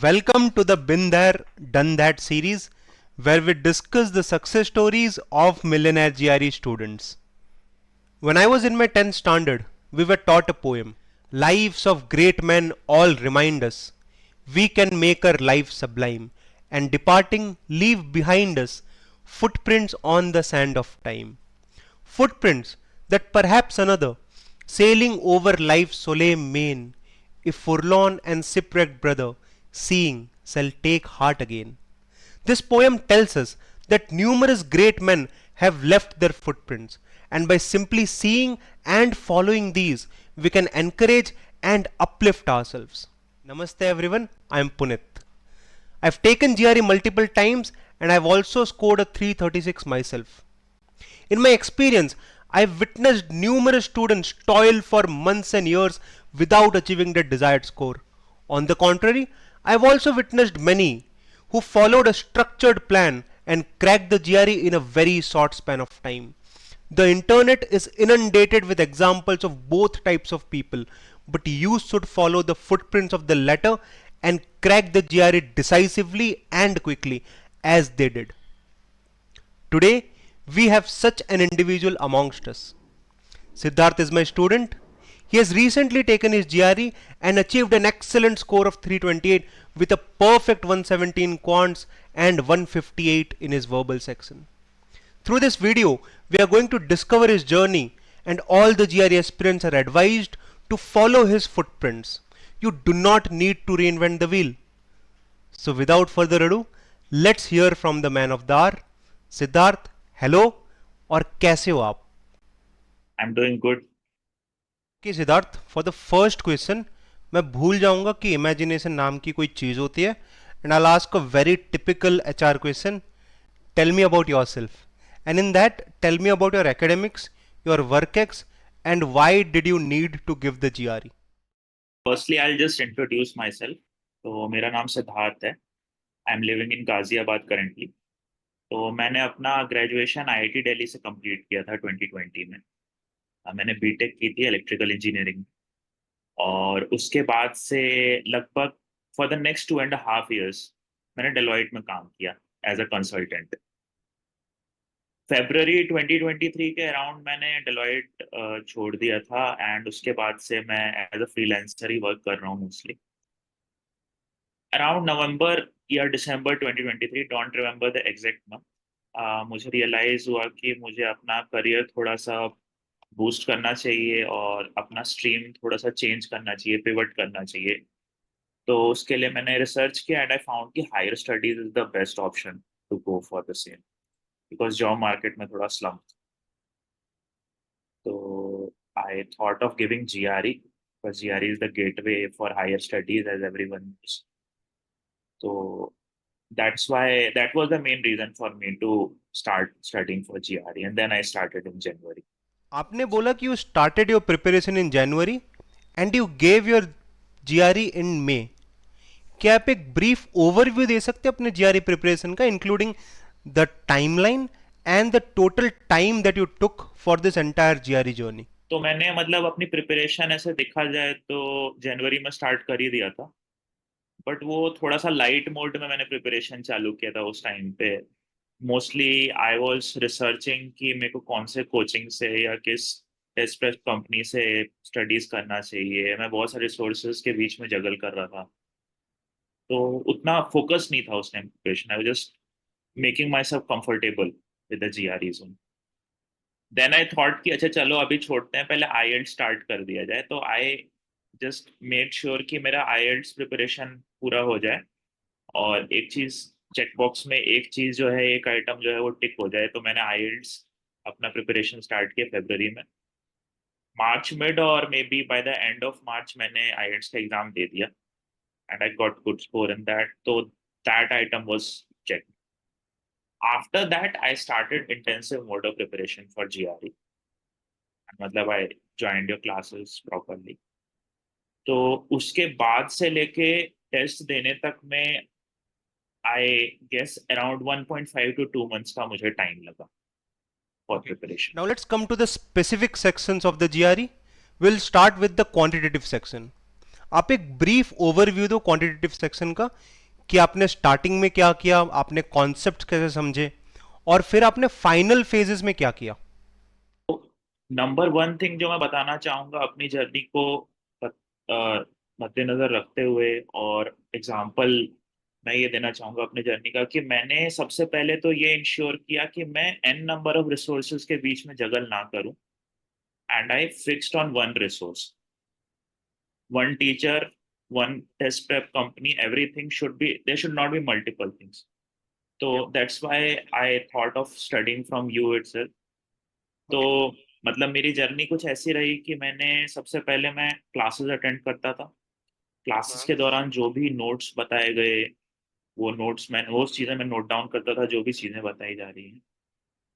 Welcome to the Been There, Done That series, where we discuss the success stories of millionaire GRE students. When I was in my 10th standard, we were taught a poem. Lives of great men all remind us we can make our life sublime, and departing, leave behind us footprints on the sand of time. Footprints that perhaps another, sailing over life's solemn main, if forlorn and shipwrecked brother, seeing, shall take heart again. This poem tells us that numerous great men have left their footprints, and by simply seeing and following these, we can encourage and uplift ourselves. Namaste everyone, I am Punit. I've taken GRE multiple times and I've also scored a 336 myself. In my experience, I've witnessed numerous students toil for months and years without achieving their desired score. On the contrary, I've also witnessed many who followed a structured plan and cracked the GRE in a very short span of time. The internet is inundated with examples of both types of people, but you should follow the footprints of the latter and crack the GRE decisively and quickly as they did. Today, we have such an individual amongst us. Siddharth is my student. He has recently taken his GRE and achieved an excellent score of 328 with a perfect 117 quants and 158 in his verbal section. Through this video, we are going to discover his journey, and all the GRE aspirants are advised to follow his footprints. You do not need to reinvent the wheel. So without further ado, let's hear from the man of the hour. Siddharth, hello और कैसे हो आप? I'm doing good. कि Siddharth, for the first question मैं भूल जाऊंगा कि imagination नाम की कोई चीज़ होती है, and I ask a very typical HR question. Tell me about yourself, and in that tell me about your academics, your work ex, and why did you need to give the GRE. Firstly, I'll just introduce myself. तो मेरा नाम सिद्धार्थ है. I'm living in Ghaziabad currently. तो मैंने अपना graduation IIT Delhi से complete किया था 2020 में. मैंने बीटेक की थी इलेक्ट्रिकल इंजीनियरिंग, और उसके बाद से लगभग फॉर द नेक्स्ट 2.5 years मैंने डेलॉइट में काम किया एज अ कंसल्टेंट. February 2023 के अराउंड मैंने डेलॉइट छोड़ दिया था, एंड उसके बाद से मैं एज अ फ्रीलांसर ही वर्क कर रहा हूँ मोस्टली. अराउंड नवंबर या दिसंबर 2023, don't remember the exact month, मुझे रियलाइज हुआ कि मुझे अपना करियर थोड़ा सा बूस्ट करना चाहिए और अपना स्ट्रीम थोड़ा सा चेंज करना चाहिए, पिवट करना चाहिए. तो उसके लिए मैंने रिसर्च किया एंड आई फाउंड कि higher studies is the best option to go for the same, because job market में थोड़ा स्लम्प. तो I thought of giving GRE because GRE is the gateway for higher studies, as everyone knows. So that's why that was the main reason for me to start studying for GRE, and then I started in January. आपने बोला कि you started your preparation in January and you gave your GRE इन मे. क्या आप एक brief overview दे सकते हैं अपने GRE preparation का, including the timeline and the total time that you took for this entire GRE journey? तो मैंने मतलब अपनी प्रिपरेशन ऐसे देखा जाए तो जनवरी में स्टार्ट कर ही दिया था, बट वो थोड़ा सा लाइट मोड में मैंने प्रिपरेशन चालू किया था उस टाइम पे. मोस्टली आई वाज रिसर्चिंग कि मेरे को कौन से कोचिंग से या किस टेस्ट प्रेप कंपनी से स्टडीज करना चाहिए. मैं बहुत सारे रिसोर्सेज के बीच में जगल कर रहा था, तो उतना फोकस नहीं था उस time preparation. I was just making myself comfortable with the GRE zone. Then I thought कि अच्छा चलो अभी छोड़ते हैं, पहले IELTS स्टार्ट कर दिया जाए. तो आई जस्ट मेड श्योर कि मेरा IELTS प्रिपरेशन पूरा हो जाए, और एक चीज चेकबॉक्स में एक चीज जो है, एक आइटम जो है वो टिक हो जाए. तो मैंने IELTS अपना प्रिपरेशन स्टार्ट किया फरवरी में. मार्च मिड और maybe by the end of March मैंने IELTS का एग्जाम दे दिया, and I got good score in that. तो that item was check. After that I started intensive mode of preparation for GRE. मतलब I joined your classes properly. तो उसके बाद से लेके टेस्ट देने तक में I guess around 1.5 to 2 months का मुझे टाइम लगा for preparation. Now let's come to the specific sections of the GRE. We'll start with the quantitative section. आप एक ब्रीफ ओवरव्यू दो क्वांटिटेटिव सेक्शन का कि आपने स्टार्टिंग में क्या किया, आपने कॉन्सेप्ट कैसे समझे, और फिर आपने फाइनल फेजेस में क्या किया। नंबर वन थिंग जो मैं बताना चाहूंगा अपनी जर्नी को मद्देनजर रखते हुए, और एग्जाम्पल मैं ये देना चाहूंगा अपनी जर्नी का, कि मैंने सबसे पहले तो ये इंश्योर किया कि मैं एन नंबर ऑफ रिसोर्सेज के बीच में जगल ना करूं, and I fixed on one resource, one teacher, one test prep company, everything should be, there should not be multiple things. तो that's why I thought of studying from you itself. तो okay. मतलब मेरी journey कुछ ऐसी रही कि मैंने सबसे पहले मैं क्लासेस अटेंड करता था। क्लासेस के दौरान जो भी नोट्स बताए गए, वो नोट्स मैं वो चीज़ें मैं नोट डाउन करता था, जो भी चीज़ें बताई जा रही हैं।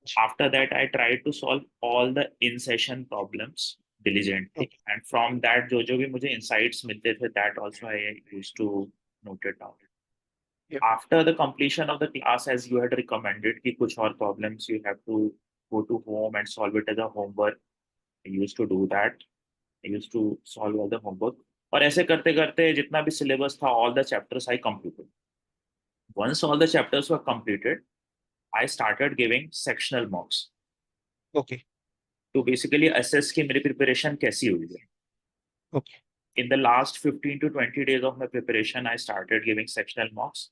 After that I try to solve all the in session problems diligently, and from that जो भी मुझे insights मिलते थे, that also I used to note it down. After the completion of the class, as you had recommended कि कुछ और problems you have to go to home and solve it as a homework, I used to do that. I used to solve all the homework. और ऐसे करते करते जितना भी syllabus था, all the chapters I completed. Once all the chapters were completed, I started giving sectional mocks okay. to basically assess कि मेरी preparation कैसी हुई है. Okay. In the last 15 to 20 days of my preparation, I started giving sectional mocks.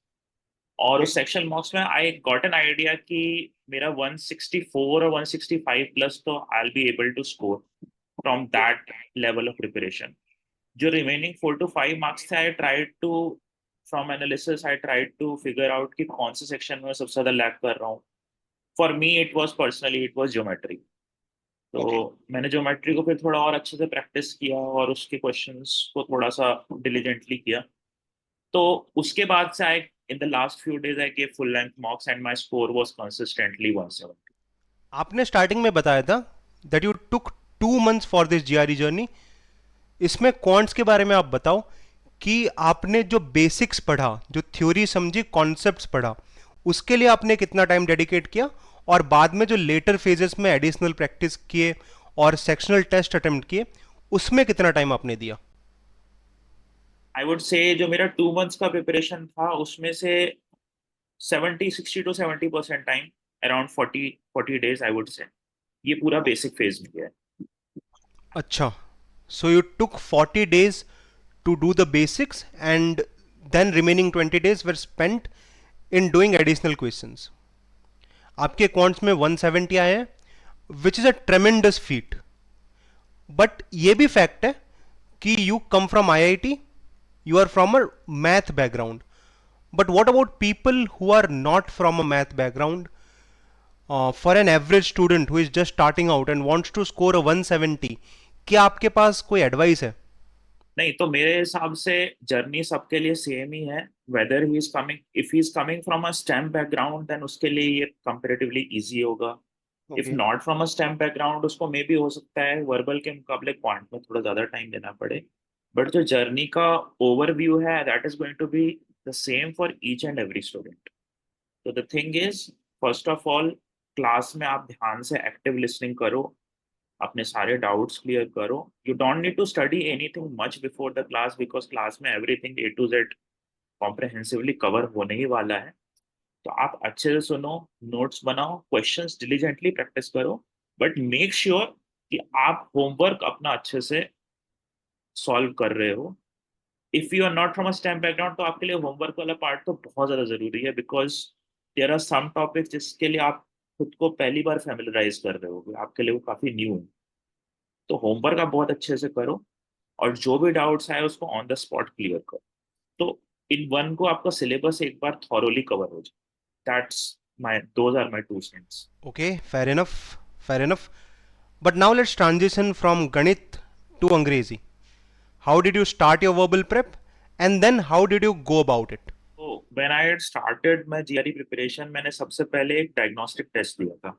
और उस section मॉक्स में I got an idea कि मेरा 164 और 165 प्लस तो I be able to score from that level of preparation. जो रिमेनिंग 4 to 5 मार्क्स थे, I tried to, फ्रॉम analysis I tried to figure out कि कौन से सेक्शन में सबसे ज्यादा लैग कर रहा हूँ। For me it was personally it was geometry. तो मैंने ज्योमेट्री को फिर थोड़ा और अच्छे से प्रैक्टिस किया और उसके क्वेश्चंस को थोड़ा सा डिलीजेंटली किया। तो उसके बाद से आई, in the last few days I gave full length mocks and my score was consistently 170. आपने स्टार्टिंग में बताया था that you took 2 months for this GRE journey. इसमें क्वांट्स के बारे में आप बताओ कि आपने जो बेसिक्स पढ़ा, जो थ्योरी समझी, कॉन्सेप्ट्स पढ़ा, उसके लिए आपने कितना टाइम डेडिकेट किया, और बाद में जो लेटर फेजेस में एडिशनल प्रैक्टिस किए और सेक्शनल टेस्ट अटेम्प्ट किए, उसमें कितना टाइम आपने दिया। I would say जो मेरा 2 months का प्रिपरेशन था उसमें से 60 to 70% time, around 40 days I would say, ये पूरा बेसिक फेज में गया है। अच्छा, so you took 40 days to do the basics, and then remaining 20 days were spent in doing additional questions. आपके क्वांट्स में 170 आए हैं, which is a ट्रेमेंडस feet. But ये भी फैक्ट है कि you come from IIT, you are from a math background. But what about people who are not from a math background? For an average student who is just starting out and wants to score a 170, क्या आपके पास कोई advice है। नहीं, तो मेरे हिसाब से journey सबके लिए सेम ही है। Whether he is coming, if he is coming from a STEM background then उसके लिए ये कंपेरेटिवली इजी होगा। If okay. Not from a STEM background, उसको मे भी हो सकता है वर्बल के मुकाबले क्वांट में थोड़ा ज्यादा टाइम देना पड़े। बट जो जर्नी का ओवरव्यू है, that is going to be the same for each and every student. तो the thing is, first of all, class में आप ध्यान से एक्टिव लिसनिंग करो, अपने सारे डाउट्स क्लियर करो। You don't need to study anything much before the class, because class में everything A to Z comprehensively cover होने ही वाला है। तो आप अच्छे से सुनो, नोट्स बनाओ, क्वेश्चंस डिलीजेंटली प्रैक्टिस करो, बट मेक श्योर कि आप होमवर्क अपना अच्छे से सॉल्व कर रहे हो। If you are not from a STEM background, तो आपके लिए होमवर्क वाला पार्ट तो बहुत ज्यादा जरूरी है, because there are some topics जिसके लिए आप खुद को पहली बार फैमिलराइज कर रहे हो, आपके लिए वो काफी न्यू है। तो होमवर्क आप बहुत अच्छे से करो, और जो भी डाउट्स आए उसको ऑन द स्पॉट क्लियर करो। तो इन वन को आपका सिलेबस एक बार थॉरोली कवर हो जाए। That's my those are my 2 cents। Okay, fair enough, fair enough. But now let's transition from ganit to Angrezi. How did you start your verbal prep, and then how did you go about it. तो when I had started my GRE preparation, मैंने सबसे पहले एक diagnostic test दिया था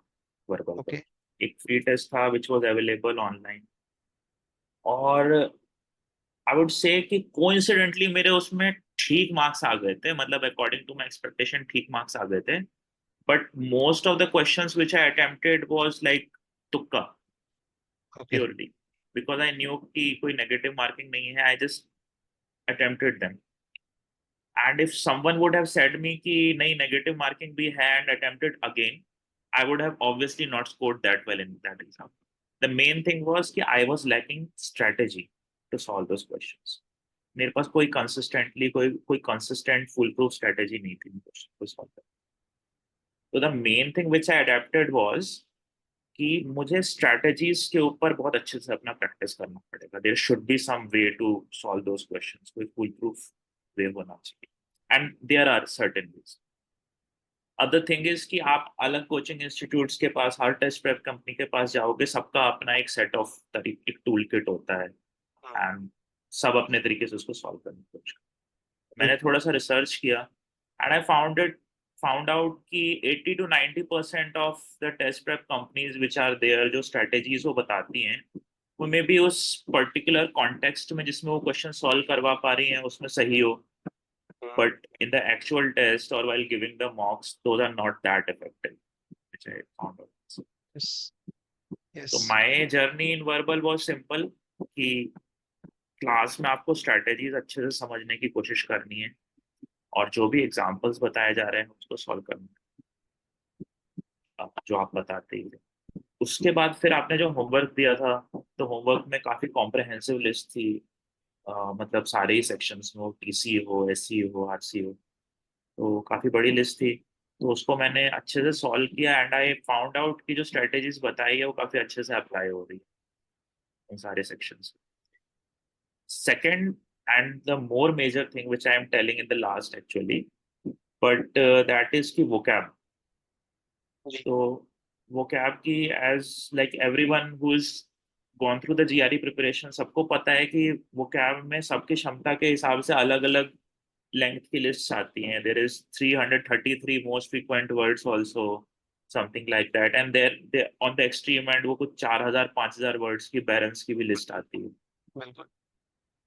verbal का। Okay. एक free test था विच वाज अवेलेबल ऑनलाइन, और आई वुड से कि कोइंसिडेंटली मेरे उसमें ठीक मार्क्स आ गए थे, मतलब अकॉर्डिंग टू माय एक्सपेक्टेशन ठीक मार्क्स आ गए थे। But most of the questions which I attempted was like tukka, okay. Purely, because I knew कि कोई नेगेटिव मार्किंग नहीं है। I just attempted them. And if someone would have said me कि नहीं negative marking भी है and attempted again, I would have obviously not scored that well in that exam. The main thing was कि I was lacking strategy to solve those questions. मेरे पास कोई consistent foolproof strategy नहीं थी question को solve करने. So the main thing which I adapted was कि मुझे strategies के ऊपर बहुत अच्छे से अपना practice करना पड़ेगा. There should be some way to solve those questions. कोई foolproof way होना चाहिए. And there are certain ways. Other thing is कि आप अलग कोचिंग इंस्टीट्यूट्स के पास, हर टेस्ट प्रेप कंपनी के पास जाओगे, सबका अपना एक सेट ऑफ एक टूल किट होता है एंड सब अपने तरीके से उसको सॉल्व करने की कोशिश करते हैं. मैंने थोड़ा सा रिसर्च किया एंड आई फाउंड आउट कि 80 to 90% of the test prep companies which are there, जो स्ट्रेटेजीज वो बताती हैं, वो मे बी उस पर्टिकुलर कॉन्टेक्स्ट में जिसमें वो क्वेश्चन सॉल्व करवा पा रही हैं उसमें सही हो, but in the actual test or while giving the mocks, those are not that effective, which I found out. Yes. Yes. So my journey in verbal was simple कि क्लास में आपको स्ट्रेटेजीज अच्छे से समझने की कोशिश करनी है और जो भी एग्जांपल्स बताए जा रहे हैं उसको सॉल्व करना है जो आप बताते ही. उसके बाद फिर आपने जो होमवर्क दिया था, तो होमवर्क में काफी कॉम्प्रहेंसिव लिस्ट थी. मतलब सारे ही सेक्शंस में हो, टीसी हो, एससी हो, आरसी हो, तो काफी बड़ी लिस्ट थी. तो उसको मैंने अच्छे से सॉल्व किया एंड आई फाउंड आउट कि जो स्ट्रेटेजीज बताई है वो काफी अच्छे से अप्लाई हो रही है उन सारे sections. Second and the more major thing which I am telling in the last actually, but that is key vocab. तो वोकैब की, as like everyone who is gone through the GRE preparation, सबको पता है कि vocab में सबकी क्षमता के हिसाब से अलग अलग लेंथ की लिस्ट आती हैं. There is 333 most frequent words also, something like that, and there on the extreme end वो कुछ 4000 5000 वर्ड्स की बैरेंस की भी लिस्ट आती है. बिल्कुल.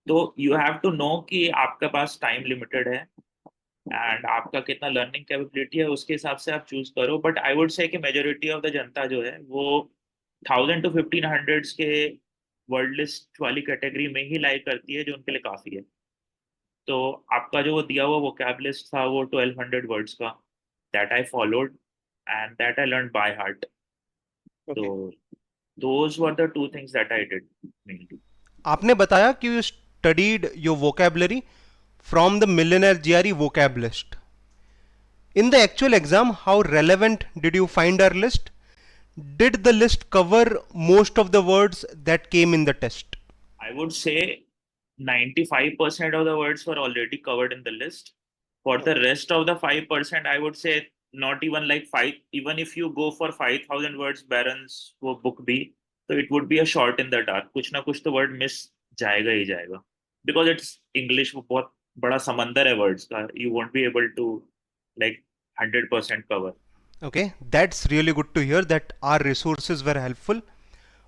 तो यू हैव टू नो कि आपके पास टाइम लिमिटेड है एंड आपका कितना लर्निंग कैपेबिलिटी है, उसके हिसाब से आप चूज करो. बट आई वुड से कि मेजोरिटी ऑफ द जनता जो है वो 1000 to 1500 के वर्ड लिस्ट वाली कैटेगरी में ही लाइक करती है, जो उनके लिए काफी है. तो आपका जो दिया हुआ वोकैब लिस्ट था वो 1200 वर्ड्स का, that I followed and that I learn by heart. तो those were the two things that I did mainly. आपने बताया कि you studied your vocabulary from the Millionaire GRE vocab list. In the actual exam, how relevant did you find our list? Did the list cover most of the words that came in the test? I would say 95% of the words were already covered in the list. For the rest of the 5%, I would say not even like 5, even if you go for 5000 words Barron's वो book भी, तो it would be a shot in the dark. कुछ ना कुछ तो word miss जाएगा ही जाएगा. Because it's English, वो बहुत बड़ा समंदर है वर्ड्स का. You won't be able to like 100% cover. Okay, that's really good to hear that our resources were helpful.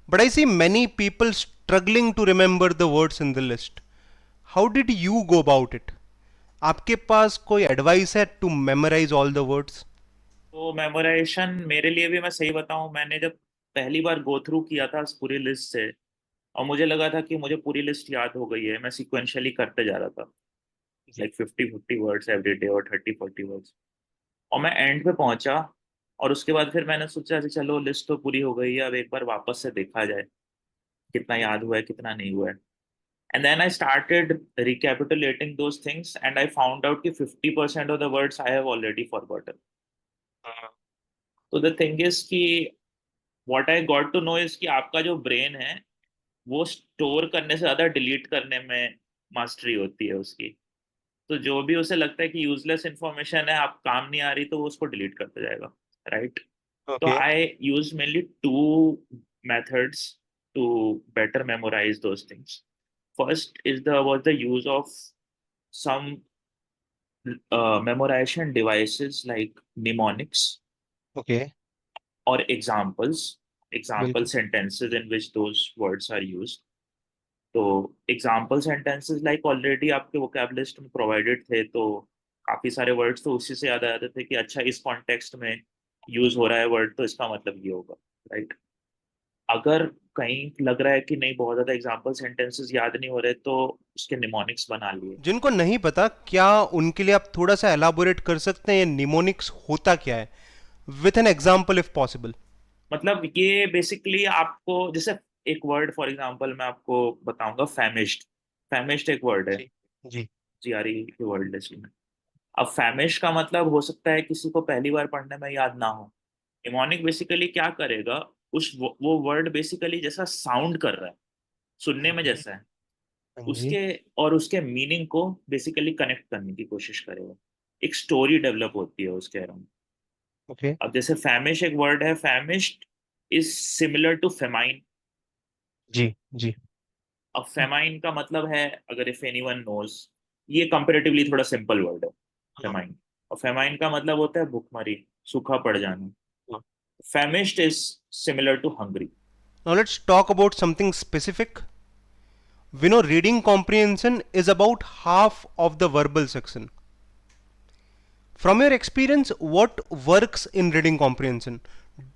But I see many people struggling to remember the words in the list. How did you go about it? आपके पास कोई advice है to memorize all the words? तो memorization मेरे लिए भी, मैं सही बताऊं, मैंने जब पहली बार गो थ्रू किया था इस पूरी लिस्ट से और मुझे लगा था कि मुझे पूरी लिस्ट याद हो गई है, मैं सिक्वेंशियली करते जा रहा था लाइक 50 वर्ड्स एवरी डे और 30-40 वर्ड्स, और मैं एंड पे पहुंचा और उसके बाद फिर मैंने सोचा कि चलो लिस्ट तो पूरी हो गई है, अब एक बार वापस से देखा जाए कितना याद हुआ है कितना नहीं हुआ है. And then I started recapitulating those things and I found out कि 50% of the words I have already forgotten. So the thing is कि what I got to know is कि आपका जो ब्रेन है वो स्टोर करने से ज्यादा डिलीट करने में मास्टरी होती है उसकी. तो जो भी उसे लगता है कि यूजलेस इंफॉर्मेशन है, आप काम नहीं आ रही, तो वो उसको डिलीट करते जाएगा, right? So I use mainly two methods to better memorize those things. First is was the use of some memorization devices like mnemonics. Okay. Or example sentences in which those words are used. तो example sentences like already आपके vocab list में provided थे, तो काफी सारे words तो उसी से याद आ जाते थे कि अच्छा इस context में यूज हो रहा है वर्ड, तो इसका मतलब ये होगा, राइट? अगर कहीं लग रहा है कि नहीं बहुत ज्यादा एग्जाम्पल सेंटेंसेस याद नहीं हो रहे तो उसके निमोनिक्स बना लिए। जिनको नहीं पता, क्या उनके लिए आप थोड़ा सा एलाबोरेट कर सकते हैं ये निमोनिक्स होता क्या है, with an example if possible? मतलब ये बेसिकली आपको जैसे एक वर्ड फॉर एग्जांपल मैं आपको बताऊंगा, फैमिश्ड। फैमिश्ड एक वर्ड है, जी जी। जीआरई के वर्ड लिस्ट में। अब फैमिश का मतलब हो सकता है किसी को पहली बार पढ़ने में याद ना हो। निमोनिक बेसिकली क्या करेगा, वो वर्ड बेसिकली जैसा साउंड कर रहा है, सुनने में जी। जैसा है, हाँ जी। उसके और उसके मीनिंग को बेसिकली कनेक्ट करने की कोशिश करेगा। एक स्टोरी डेवलप होती है उसके अराउंड। ओके। अब जैसे फैमिश एक वर्ड है, फैमिश्ड इज सिमिलर टू फेमाइन। जी जी। अब फेमाइन का मतलब है, अगर इफ एनीवन नोज, ये कंपैरेटिवली थोड़ा सिंपल वर्ड है, हाँ फेमाइन। और फेमाइन का मतलब होता है भुखमरी, सूखा पड़ जाना। हाँ। Famished is similar to hungry. Now let's talk about something specific. We know reading comprehension is about half of the verbal section. From your experience, what works in reading comprehension?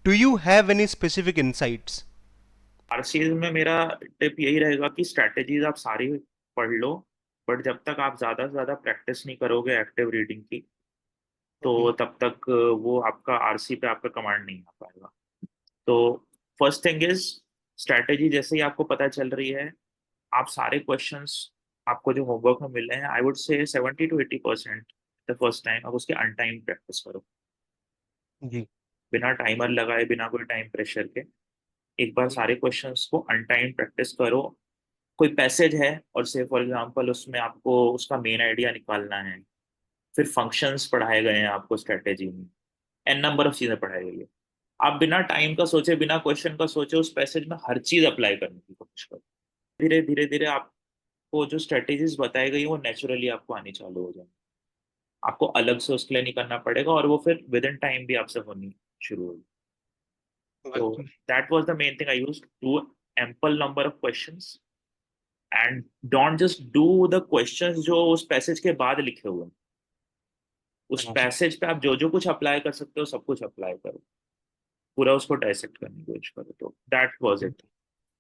Do you have any specific insights? RCS में मेरा tip यही रहेगा कि strategies आप सारी पढ़ लो, but जब तक आप ज्यादा से ज्यादा प्रैक्टिस नहीं करोगे एक्टिव रीडिंग की, ओके। तो तब तक वो आपका आरसी पे आपका कमांड नहीं आ पाएगा। तो फर्स्ट थिंग इज, स्ट्रैटेजी जैसे ही आपको पता चल रही है, आप सारे क्वेश्चंस आपको जो होमवर्क में मिले हैं, आई वुड से 70 to 80% द फर्स्ट टाइम आप उसके अनटाइम प्रैक्टिस करो, जी। बिना टाइमर लगाए, बिना कोई टाइम प्रेशर के। एक बार जी। सारे क्वेश्चंस को अनटाइम प्रैक्टिस करो। कोई पैसेज है और से फॉर एग्जांपल उसमें आपको उसका मेन आइडिया निकालना है, फिर फंक्शंस पढ़ाए गए हैं आपको स्ट्रेटेजी में, एन नंबर ऑफ चीजें पढ़ाई गई है, आप बिना टाइम का सोचे, बिना क्वेश्चन का सोचे उस पैसेज में हर चीज अप्लाई करने की कोशिश करो। धीरे धीरे धीरे आपको जो स्ट्रेटेजीज बताई गई वो नेचुरली आपको आनी चालू हो जाए। आपको अलग से उसके लिए नहीं करना पड़ेगा, और वो फिर विद इन टाइम भी आपसे होनी शुरू होगी। तो बिल्कुल। That was the main thing I used to, ample number of questions, and don't just do the questions जो उस पैसेज के बाद लिखे हुए हैं। उस हाँ। पैसेज पे आप जो जो कुछ अप्लाई कर सकते हो सब कुछ अप्लाई करो, पूरा उसको डाइसेक्ट करने की कोशिश करो। तो दैट वाज इट।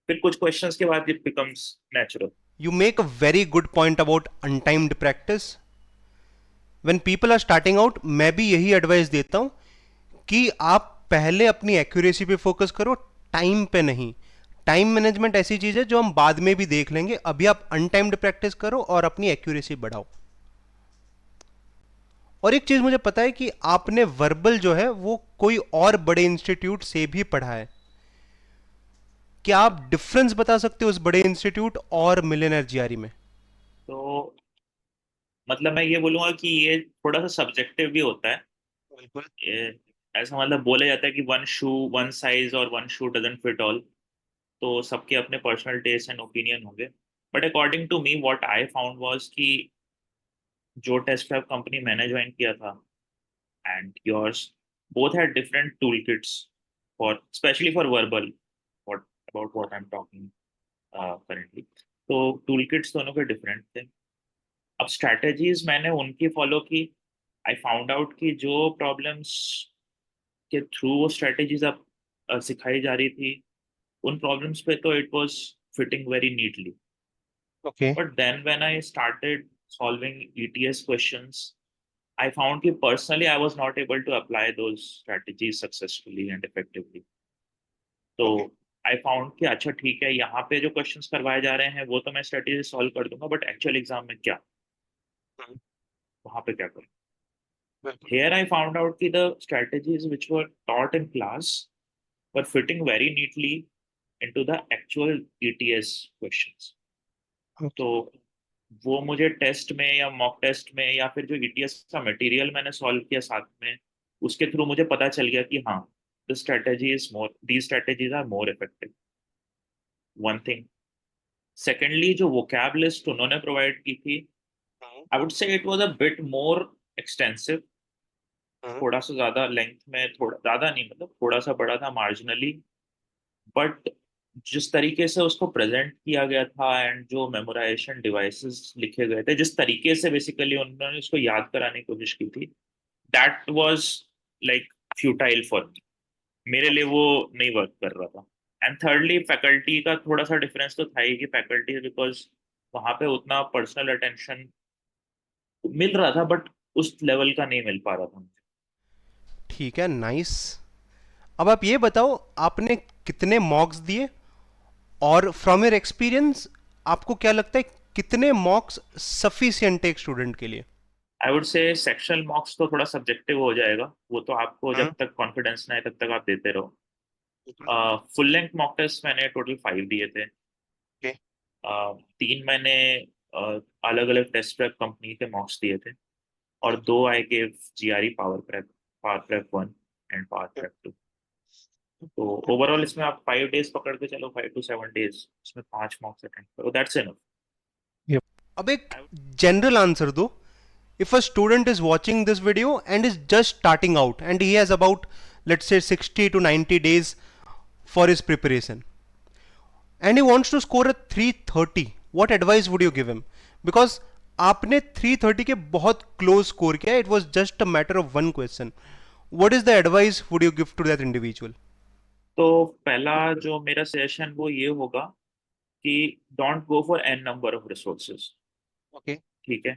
फिर कुछ क्वेश्चंस के बाद it becomes natural. You make a very good point about untimed practice. When people are starting out, मैं भी यही एडवाइस देता हूँ कि आप पहले अपनी एक्यूरेसी पे फोकस करो, टाइम पे नहीं। टाइम मैनेजमेंट ऐसी चीज है जो हम बाद में भी देख लेंगे, अभी आप अनटाइम्ड प्रैक्टिस करो और अपनी एक्यूरेसी बढ़ाओ। और एक चीज मुझे पता है कि आपने वर्बल जो है वो कोई और बड़े इंस्टीट्यूट से भी पढ़ा है। क्या आप डिफरेंस बता सकते हो उस बड़े इंस्टीट्यूट और मिलियनर जीआरई में? तो मतलब मैं ये बोलूंगा कि ये थोड़ा सा सब्जेक्टिव भी होता है। बिल्कुल। ये ऐसा मतलब बोला जाता है कि वन शू वन साइज और one shoe doesn't fit all. तो सबके अपने पर्सनल टेस्ट एंड ओपिनियन होंगे। But according to me what I found was कि जो टेस्ट लैब कंपनी मैंने ज्वाइन किया था and yours, both had different toolkits for, especially for verbal, what about what I'm talking currently। तो toolkits दोनों के different थे। अब स्ट्रैटेजीज मैंने उनकी फॉलो की। आई फाउंड आउट कि जो प्रॉब्लम्स के थ्रू वो स्ट्रैटेजीज अब सिखाई जा रही थी, उन प्रॉब्लम्स पे तो it was fitting very neatly. Okay. But then when I started solving ETS questions, I found कि personally I was not able to apply those strategies successfully and effectively। तो ओके। आई फाउंड कि अच्छा ठीक है, यहाँ पे जो क्वेश्चंस करवाए जा रहे हैं वो तो मैं स्ट्रेटेजी सॉल्व कर दूंगा, बट एक्चुअल एग्जाम में क्या, वहाँ पे क्या करूँ। बिल्कुल। Here I found out कि the strategies which were taught in class were fitting very neatly into the actual ETS questions। Okay. तो वो मुझे टेस्ट में या मॉक टेस्ट में या फिर जो ईटीएस का मटेरियल मैंने सॉल्व किया साथ में, उसके थ्रू मुझे पता चल गया कि हाँ, the strategy is more, the strategies are more effective. One thing. Secondly, जो वोकैब लिस्ट उन्होंने प्रोवाइड की थी, I would say it was a bit more extensive. थोड़ा सा ज्यादा लेंथ में, थोड़ा ज्यादा नहीं मतलब थोड़ा सा बड़ा था मार्जिनली, बट जिस तरीके से उसको प्रेजेंट किया गया था एंड जो मेमोराइजेशन डिवाइसेस लिखे गए थे, जिस तरीके से बेसिकली उन्होंने उसको याद कराने की कोशिश की थी, that was like futile for me. मेरे लिए वो नहीं वर्क कर रहा था। एंड थर्डली फैकल्टी का थोड़ा सा डिफरेंस तो था ही कि फैकल्टी बिकॉज वहां पे उतना पर्सनल अटेंशन मिल रहा था बट उस लेवल का नहीं मिल पा रहा था मुझे। ठीक है, नाइस। अब आप ये बताओ, आपने कितने मॉक्स दिए, और फ्रॉम योर एक्सपीरियंस आपको क्या लगता है कितने मॉक्स सफिशिएंट है एक स्टूडेंट के लिए? आई वुड से सेक्शनल मार्क्स तो थोड़ा सब्जेक्टिव हो जाएगा, वो तो आपको जब हम्म। तक कॉन्फिडेंस ना है तब तक आप देते रहो। हम्म। फुल लेंथ मॉक टेस्ट मैंने टोटल 5 दिए थे। ओके। 3 मैंने अलग अलग टेस्ट प्रेप कंपनी के मॉक्स दिए थे, और 2 I gave GRE power prep 1 and power prep 2। तो ओवरऑल इसमें आप 5 डेज पकड़ के चलो, 5 to 7 डेज, इसमें 5 मॉक्स अटेंड करो, दैट्स इनफ। Yep. अब एक जनरल आंसर दो। If a student is watching this video and is just starting out and he has about, let's say, 60 to 90 days for his preparation and he wants to score a 330, what advice would you give him? Because आपने 330 के बहुत close score किया, it was just a matter of one question. What is the advice would you give to that individual? तो पहला जो मेरा suggestion वो ये होगा कि don't go for an number of resources. Okay. ठीक है,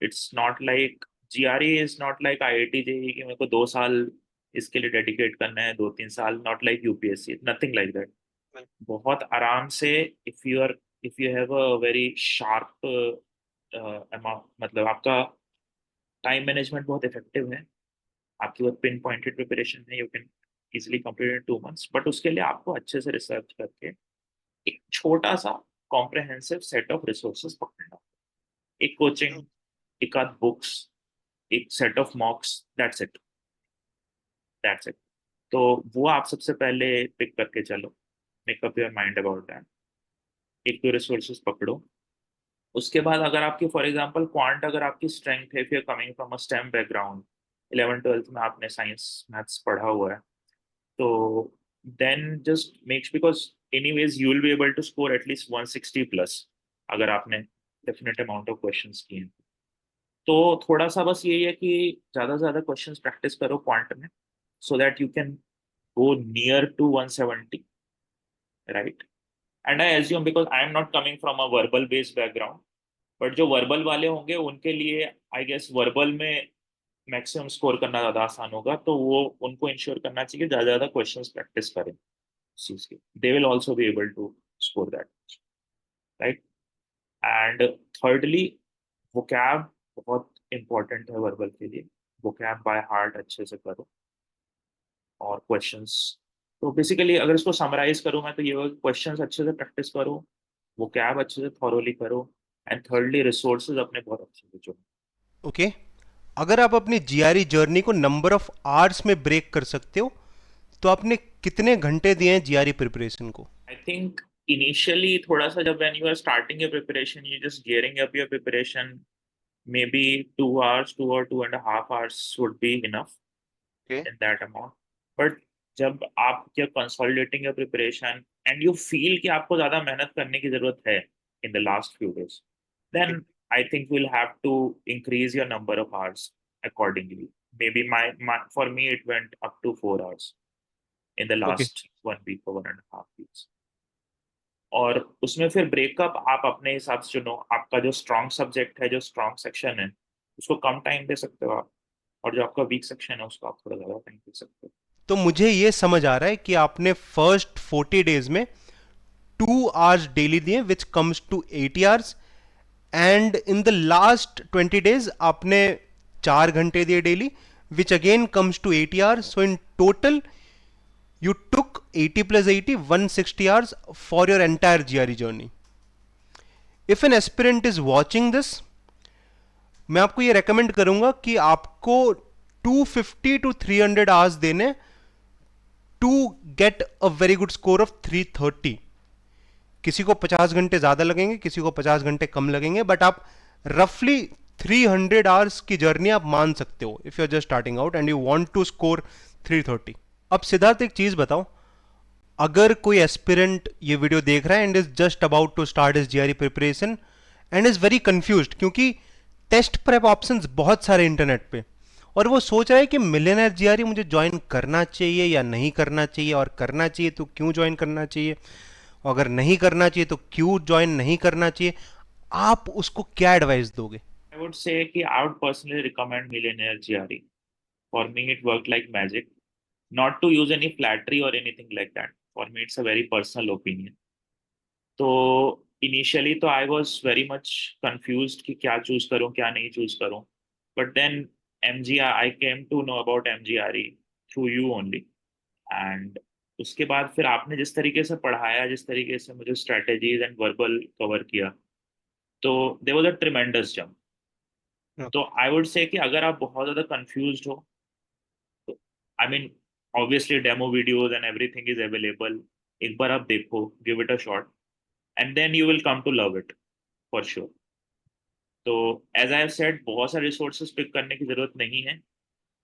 it's not like GRE is not like IIT JEE कि मेरे को 2 साल इसके लिए डेडिकेट करना है, 2-3 साल, not like UPSC, nothing like that. बहुत आराम से, if you have a very sharp amount, मतलब आपका टाइम मैनेजमेंट बहुत इफेक्टिव है, आपकी बहुत पिन पॉइंटेड प्रिपरेशन है, you can easily complete in 2 months. But उसके लिए आपको अच्छे से रिसर्च करके एक छोटा सा कॉम्प्रहेंसिव सेट ऑफ रिसोर्सेज पकड़ना, एक कोचिंग, एक आध बुक्स, एक सेट ऑफ मॉक्स, दैट्स इट। तो वो आप सबसे पहले पिक करके चलो, make up your mind about that. एक तो रिसोर्सेज पकड़ो। उसके बाद अगर आपकी फॉर एग्जांपल क्वांट अगर आपकी स्ट्रेंथ है, if you are coming from a STEM background, 11th-12th में आपने साइंस मैथ्स पढ़ा हुआ है, तो then just makes, because anyways you will be able to score at least 160 plus अगर आपने डेफिनेट अमाउंट ऑफ क्वेश्चंस किए हैं। तो थोड़ा सा बस यही है कि ज़्यादा से ज़्यादा क्वेश्चंस प्रैक्टिस करो क्वांट में, so that you can go near to 170, right? And I assume, because I am not coming from a verbal based background, but जो वर्बल वाले होंगे उनके लिए आई गेस वर्बल में मैक्सिमम स्कोर करना ज़्यादा आसान होगा, तो वो उनको इंश्योर करना चाहिए ज़्यादा ज़्यादा क्वेश्चंस प्रैक्टिस करें इस चीज़ की, they will also be able to score that, right. And thirdly, vocab बहुत इंपॉर्टेंट है वर्बल के लिए, वोकैब बाय हार्ट अच्छे से करो, और क्वेश्चंस, तो बेसिकली अगर इसको समराइज करूँ मैं तो ये क्वेश्चंस अच्छे से प्रैक्टिस करो, वो कैब अच्छे से थॉरोली करो, एंड थर्डली रिसोर्सेज अपने बहुत अच्छे से चुनो। ओके। अगर आप अपनी जीआरई जर्नी को नंबर ऑफ आवर्स में ब्रेक कर सकते हो, तो आपने कितने घंटे दिए हैं जीआरई प्रिपरेशन को? आई थिंक इनिशियली थोड़ा सा, जब when you are starting your preparation, you just gearing up your preparation, maybe 2 hours, 2 or 2.5 hours would be enough Okay. in that amount. But जब आप क्या consolidating your preparation and you feel कि आपको ज्यादा मेहनत करने की जरूरत है इन the last few days, Okay. then I think we'll have to increase your number of hours accordingly. Maybe for me it went up to 4 hours in the Okay. last 1 week or 1.5 weeks. और उसमें फिर breakup आप अपने हिसाब से चुनो, आपका जो स्ट्रॉन्ग सब्जेक्ट है, जो स्ट्रॉन्ग सेक्शन है, उसको कम टाइम दे सकते हो आप, और जो आपका वीक सेक्शन है उसको आप थोड़ा ज्यादा टाइम दे सकते हो। तो मुझे ये समझ आ रहा है कि आपने फर्स्ट 40 डेज में 2 hours डेली दिए, which comes to 80 hours, and in the last 20 days आपने 4 घंटे दिए daily, which again comes to 80 hours. So in total you took 80 plus 80, 160 hours for your entire GRE journey. If an aspirant is watching this, मैं आपको ये recommend करूंगा कि आपको 250 to 300 hours देने to get a very good score of 330. किसी को 50 घंटे ज़्यादा लगेंगे, किसी को 50 घंटे कम लगेंगे, बट आप roughly 300 hours की जर्नी आप मान सकते हो if you are just starting out and you want to score 330. अब सिद्धार्थ एक चीज़ बताओ, अगर कोई एस्पिरेंट ये वीडियो देख रहा है and is just about to start his GRE preparation and is very confused, क्योंकि टेस्ट प्रेप ऑप्शंस बहुत सारे इंटरनेट पे, और वो सोच रहा है कि मिलियनेयर जीआरई मुझे ज्वाइन करना चाहिए या नहीं करना चाहिए, और करना चाहिए तो क्यों ज्वाइन करना चाहिए, अगर नहीं करना चाहिए तो क्यों ज्वाइन नहीं करना चाहिए, आप उसको क्या एडवाइस दोगे? I would say कि I would personally recommend Millionaire GRE. For me, it worked like magic. Not to use any flattery or anything like that. For me, it's a very personal opinion. तो initially तो I was very much confuse कि क्या choose करूं क्या नहीं choose करूं, but then M G I came to know about M G R E through you only. And उसके बाद फिर आपने जिस तरीके से पढ़ाया, जिस तरीके से मुझे स्ट्रेटेजीज एंड वर्बल कवर किया, तो there was a tremendous jump. तो आई वुड से कि अगर आप बहुत ज़्यादा कंफ्यूज हो तो I mean obviously demo videos and everything is available, एक बार आप देखो, give it a shot, and then you will come to love it for sure. तो एज आई हैव सेड, बहुत सारे रिसोर्सेज पिक करने की जरूरत नहीं है।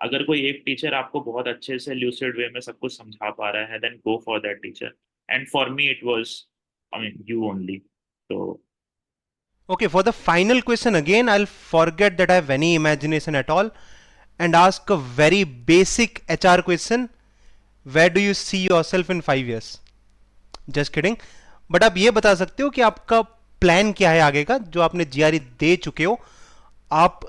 अगर कोई एक टीचर आपको बहुत अच्छे से ल्यूसिड वे में सब कुछ समझा पा रहा है, then go for that teacher. And for me it was, I mean, you only. तो Okay, for the final question again, I'll forget that I have any imagination at all and ask a very basic HR question. Where do you see yourself in 5 years? Just kidding. But आप ये बता सकते हो कि आपका plan क्या है आगे का, जो आपने जीआरई दे चुके हो, आप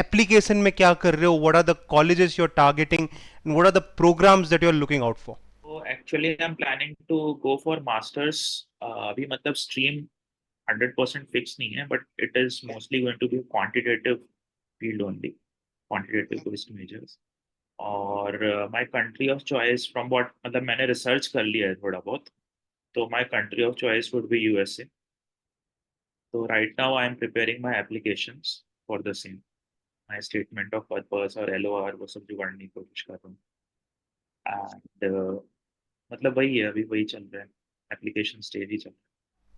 एप्लीकेशन में क्या कर रहे हो, what are the colleges you are targeting and what are the programs that you are looking out for? Actually I am planning to go for masters. अभी मतलब स्ट्रीम 100% फिक्स नहीं है, but it is mostly going to be quantitative field only, quantitative based majors. और my country of choice from what, मतलब मैंने research कर लिया है थोड़ा बहुत, तो my country of choice would be USA. तो right now I am preparing my applications for the same, my statement of purpose और एलओआर, वो सब जुगाड़ने की कोशिश कर रहा हूँ। एंड मतलब वही है, अभी वही चल रहा है, एप्लीकेशन स्टेज ही चल रहा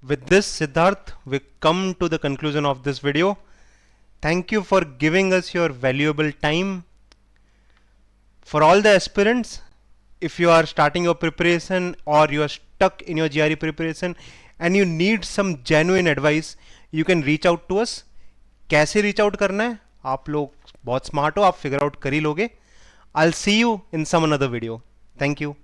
With this, Siddharth, we come to the conclusion of this video. Thank you for giving us your valuable time. For all the aspirants, if you are starting your preparation or you are stuck in your GRE preparation and you need some genuine advice, you can reach out to us. कैसे reach out करना है? आप लोग बहुत smart हो, आप figure out कर ही लोगे. I'll see you in some another video. Thank you.